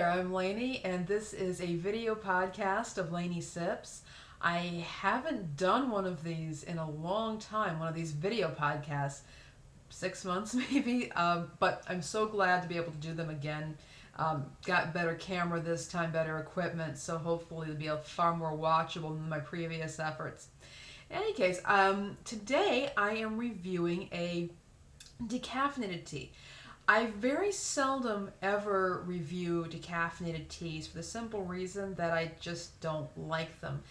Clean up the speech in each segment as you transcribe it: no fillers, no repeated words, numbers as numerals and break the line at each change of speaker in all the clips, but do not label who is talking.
there, I'm Lainey, and this is a video podcast of Lainey Sips. I haven't done one of these in a long time, one of these video podcasts, 6 months maybe, but I'm so glad to be able to do them again. Got better camera this time, better equipment, so hopefully it'll be far more watchable than my previous efforts. In any case, today I am reviewing a decaffeinated tea. I very seldom ever review decaffeinated teas for the simple reason that I just don't like them.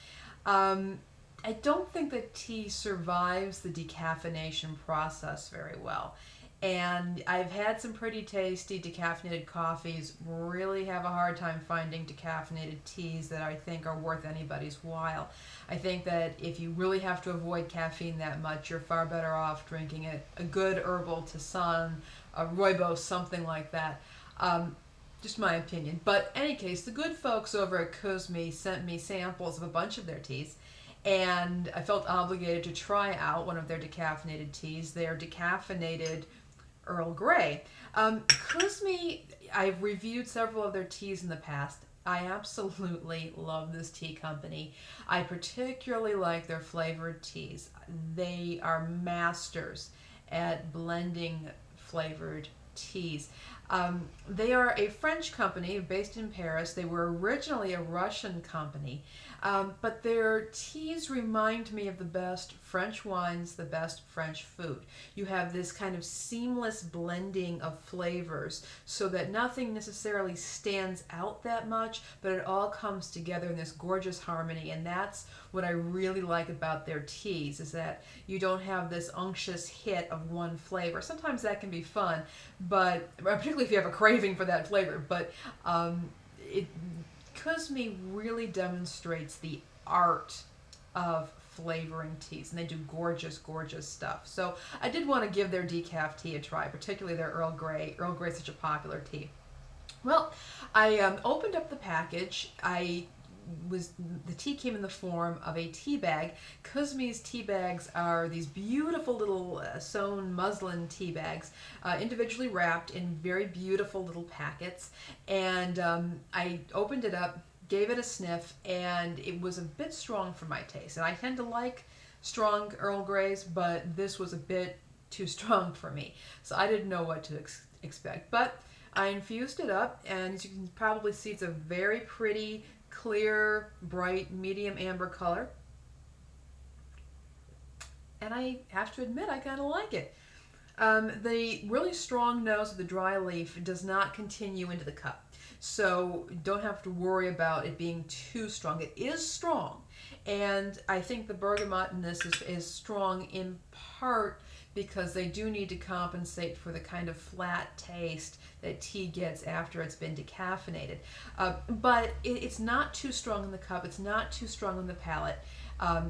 Um, I don't think that tea survives the decaffeination process very well. And I've had some pretty tasty decaffeinated coffees, really have a hard time finding decaffeinated teas that I think are worth anybody's while. I think that if you really have to avoid caffeine that much, you're far better off drinking a good herbal tisane, a rooibos, something like that. Just my opinion. But in any case, the good folks over at Kusmi sent me samples of a bunch of their teas, and I felt obligated to try out one of their decaffeinated teas. They are decaffeinated Earl Grey. Kusmi, I've reviewed several of their teas in the past. I absolutely love this tea company. I particularly like their flavored teas. They are masters at blending flavored teas. They are a French company based in Paris. They were originally a Russian company, but their teas remind me of the best French wines, the best French food. You have this kind of seamless blending of flavors so that nothing necessarily stands out that much, but it all comes together in this gorgeous harmony, and that's what I really like about their teas, is that you don't have this unctuous hit of one flavor. Sometimes that can be fun, but particularly if you have a craving for that flavor, but it Kusmi really demonstrates the art of flavoring teas, and they do gorgeous, gorgeous stuff. So I did want to give their decaf tea a try, particularly their Earl Grey. Earl Grey is such a popular tea. Well, I opened up the package. The tea came in the form of a tea bag. Kusmi's tea bags are these beautiful little sewn muslin tea bags, individually wrapped in very beautiful little packets. And I opened it up, gave it a sniff, and it was a bit strong for my taste. And I tend to like strong Earl Greys, but this was a bit too strong for me. So I didn't know what to expect. But I infused it up, and as you can probably see, it's a very pretty, clear, bright, medium amber color. And I have to admit, I kind of like it. The really strong nose of the dry leaf does not continue into the cup, so don't have to worry about it being too strong. It is strong, and I think the bergamot in this is strong in part because they do need to compensate for the kind of flat taste that tea gets after it's been decaffeinated. But it's not too strong in the cup, it's not too strong on the palate.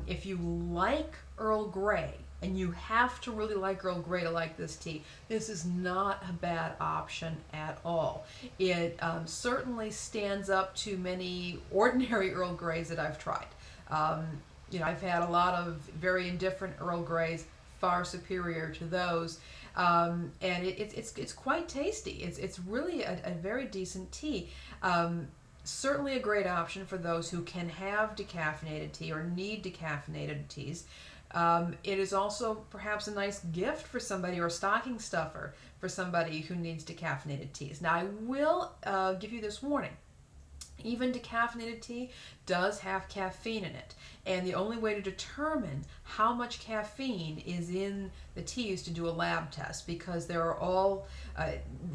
If you like Earl Grey, and you have to really like Earl Grey to like this tea, this is not a bad option at all. It certainly stands up to many ordinary Earl Greys that I've tried. I've had a lot of very indifferent Earl Greys, far superior to those, and it's quite tasty. It's really a very decent tea. Certainly a great option for those who can have decaffeinated tea or need decaffeinated teas. It is also perhaps a nice gift for somebody, or a stocking stuffer for somebody who needs decaffeinated teas. Now, I will give you this warning. Even decaffeinated tea does have caffeine in it, and the only way to determine how much caffeine is in the tea is to do a lab test, because there are all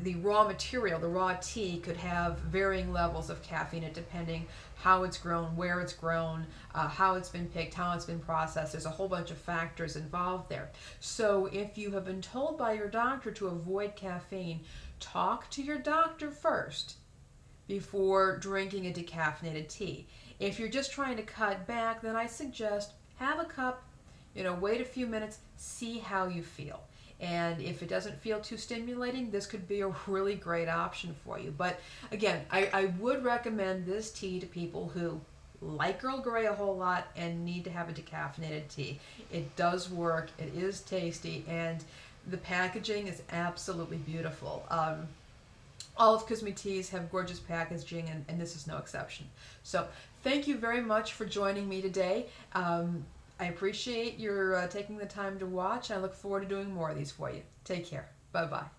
the raw material, the raw tea could have varying levels of caffeine depending how it's grown, where it's grown, how it's been picked, how it's been processed. There's a whole bunch of factors involved there. So if you have been told by your doctor to avoid caffeine, talk to your doctor first before drinking a decaffeinated tea. If you're just trying to cut back, then I suggest have a cup, wait a few minutes, see how you feel. And if it doesn't feel too stimulating, this could be a really great option for you. But again, I would recommend this tea to people who like Earl Grey a whole lot and need to have a decaffeinated tea. It does work, it is tasty, and the packaging is absolutely beautiful. All of Kusmi teas have gorgeous packaging, and this is no exception. So thank you very much for joining me today. I appreciate your taking the time to watch. I look forward to doing more of these for you. Take care. Bye-bye.